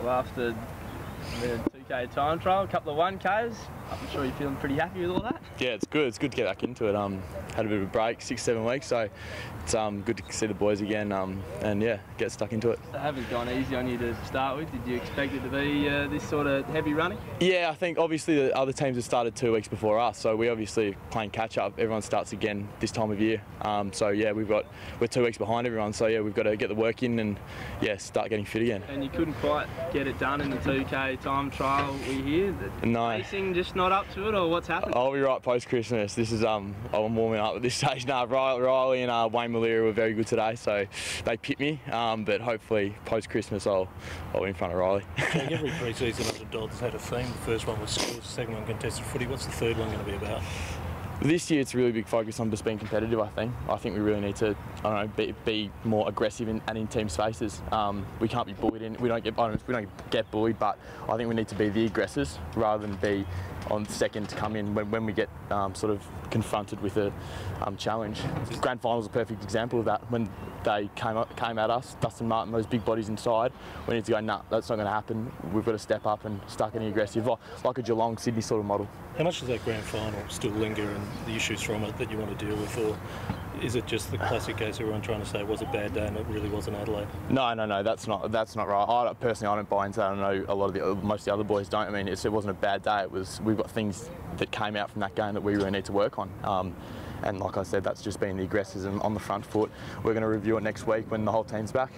Well, after the 2K time trial, a couple of 1Ks, I'm sure you're feeling pretty happy with all that? Yeah, it's good. It's good to get back into it. Had a bit of a break, 6-7 weeks, so it's good to see the boys again and yeah, get stuck into it. It haven't gone easy on you to start with. Did you expect it to be this sort of heavy running? Yeah, I think obviously the other teams have started 2 weeks before us, so we obviously playing catch up. Everyone starts again this time of year, so yeah, we're 2 weeks behind everyone. So yeah, we've got to get the work in and yeah, start getting fit again. And you couldn't quite get it done in the 2K time trial. We hear that no. Racing just not up to it, or what's happened? I'll be right post Christmas. This is I'm warming up at this stage now. Riley and Wayne Malira were very good today, so they pipped me. But hopefully post Christmas I'll be in front of Riley. Jake, every pre-season under Dodd has had a theme. The first one was skills, the second one contested footy. What's the third one going to be about? This year it's a really big focus on just being competitive. I think we really need to, I don't know, be more aggressive and in team spaces. We can't be bullied in. We don't get bullied, but I think we need to be the aggressors rather than be on second to come in when we get sort of confronted with a challenge. Grand final is a perfect example of that. When they came at us, Dustin Martin, those big bodies inside, we need to go, nah, that's not going to happen. We've got to step up and start getting aggressive, like a Geelong, Sydney sort of model. How much does that grand final still linger and the issues from it that you want to deal with, or is it just the classic case everyone trying to say it was a bad day and it really wasn't Adelaide? No, that's not right. Personally, I don't buy into that. I know most of the other boys don't. I mean, it wasn't a bad day. We've got things that came out from that game that we really need to work on. And like I said, that's just being the aggressors and on the front foot. We're going to review it next week when the whole team's back.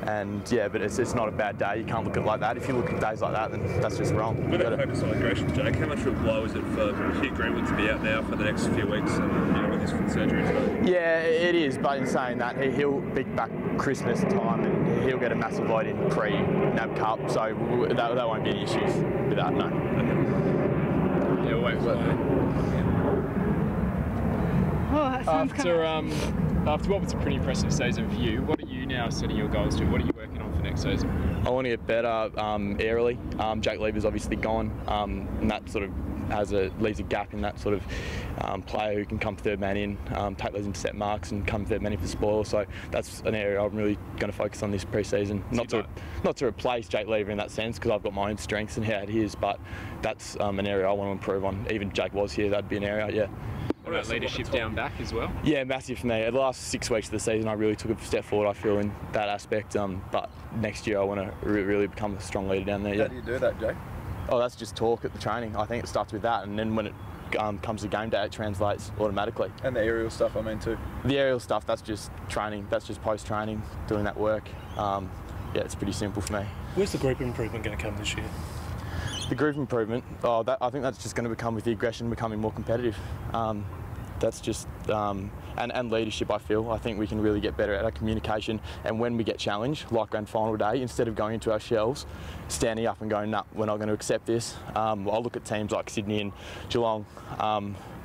And yeah, but it's not a bad day. You can't look at it like that. If you look at days like that, then that's just wrong. We're going to focus on aggression, Jake. How much of a blow is it for Hugh Greenwood to be out now for the next few weeks and with his foot surgery? Yeah, it is. But in saying that, he'll be back Christmas time and he'll get a massive load in pre-NAB Cup. So that won't be any issues with that. No. Yeah, we'll wait for that. After what was a pretty impressive season for you, what are you now setting your goals to? What are you working on for next season? I want to get better aerially. Jake Lever's obviously gone, and that sort of leaves a gap in that sort of player who can come third man in, take those intercept marks and come third man in for spoil. So that's an area I'm really going to focus on this pre-season. Not to replace Jake Lever in that sense, because I've got my own strengths and he had his, but that's an area I want to improve on. Even Jake was here, that'd be an area, yeah. What about leadership down back as well? Yeah, massive for me. The last 6 weeks of the season, I really took a step forward, I feel, in that aspect. But next year, I want to really become a strong leader down there. Yeah. How do you do that, Jake? Oh, that's just talk at the training. I think it starts with that, and then when it comes to game day, it translates automatically. And the aerial stuff, I mean, too. The aerial stuff, that's just training. That's just post-training, doing that work. Yeah, it's pretty simple for me. Where's the group improvement going to come this year? The group improvement, I think that's just going to become with the aggression, becoming more competitive. That's just, and leadership, I feel. I think we can really get better at our communication, and when we get challenged, like grand final day, instead of going into our shells, standing up and going, nah, we're not going to accept this. I'll look at teams like Sydney and Geelong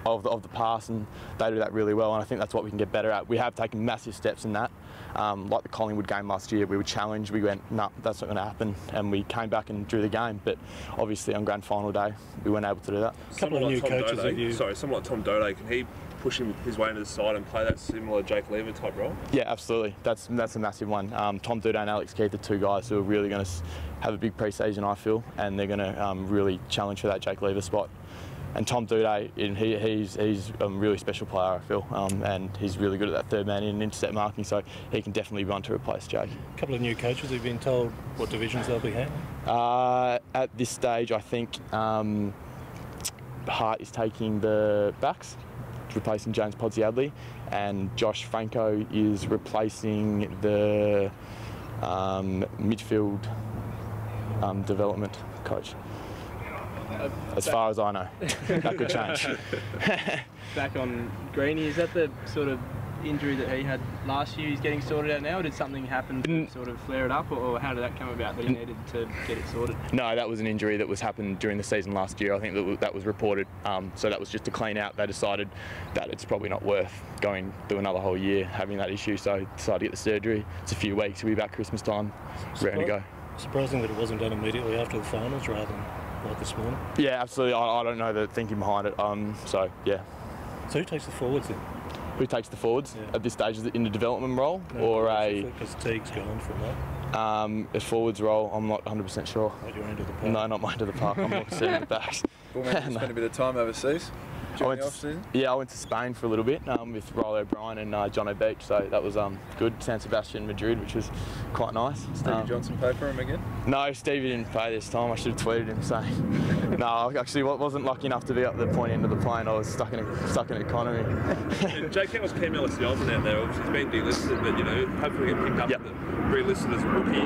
of the past, and they do that really well, and I think that's what we can get better at. We have taken massive steps in that. Like the Collingwood game last year, we were challenged, we went, nah, that's not going to happen, and we came back and drew the game, but obviously on grand final day, we weren't able to do that. Couple of new coaches that you... Sorry, someone like Tom Doedee, can he push his way into the side and play that similar Jake Lever type role? Yeah, absolutely. That's a massive one. Tom Doedee and Alex Keith are two guys who are really going to have a big pre-season, I feel, and they're going to really challenge for that Jake Lever spot. And Tom Doedee, he's a really special player, I feel, and he's really good at that third man in intercept marking, so he can definitely run to replace Jake. A couple of new coaches, have been told what divisions they'll be handling? At this stage, I think Hart is taking the backs, replacing James Podsiadly, and Josh Franco is replacing the midfield development coach. As far as I know, that could change. Back on Greenie, is that the sort of injury that he had last year he's getting sorted out now, or did something happen to sort of flare it up, or how did that come about that he needed to get it sorted? No, that was an injury that was happened during the season last year. I think that was reported, so that was just to clean out. They decided that it's probably not worth going through another whole year having that issue, so decided to get the surgery. It's a few weeks, we'll be back Christmas time, ready to go. Surprising that it wasn't done immediately after the finals rather than like this morning. Yeah, absolutely. I don't know the thinking behind it, so yeah. So who takes the forwards then? Who takes the forwards at this stage? Is it in the development role, No, or a? Because Teague's gone from A forwards role, I'm not 100% sure. At your end of the park? No, not my end of the park. I'm more concerned with the backs. Well, man, you spent a bit of time overseas during the off-season. Yeah, I went to Spain for a little bit with Riley O'Brien and John O'Beach, so that was good. San Sebastian, Madrid, which was quite nice. Stevie Johnson pay for him again? No, Stevie didn't pay this time. I should have tweeted him saying, no, I actually wasn't lucky enough to be up the point end of the plane. I was stuck in economy. Jake, how was Cam Ellis-Johnson out there? Obviously, he's been delisted, but hopefully he'll get picked up and relisted as a rookie.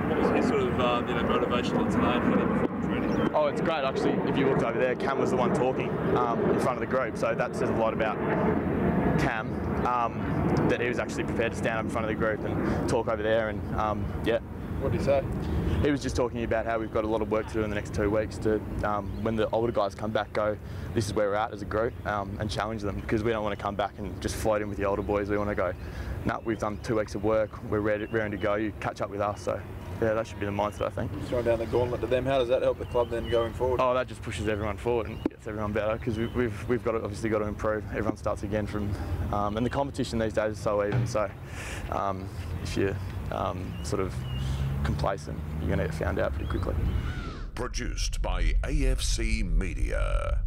What was his sort of motivation today and heading before the training? Oh, it's great actually. If you looked over there, Cam was the one talking in front of the group, so that says a lot about Cam. That he was actually prepared to stand up in front of the group and talk over there, and yeah. What did he say? He was just talking about how we've got a lot of work to do in the next 2 weeks to, when the older guys come back, go, this is where we're at as a group, and challenge them, because we don't want to come back and just float in with the older boys. We want to go, no, we've done 2 weeks of work, we're ready to go, you catch up with us. So yeah, that should be the mindset, I think. Throwing down the gauntlet to them, how does that help the club then going forward? Oh, that just pushes everyone forward and gets everyone better, because we've got to, obviously got to improve. Everyone starts again from, and the competition these days is so even, so if you're sort of complacent, you're going to get found out pretty quickly. Produced by AFC Media.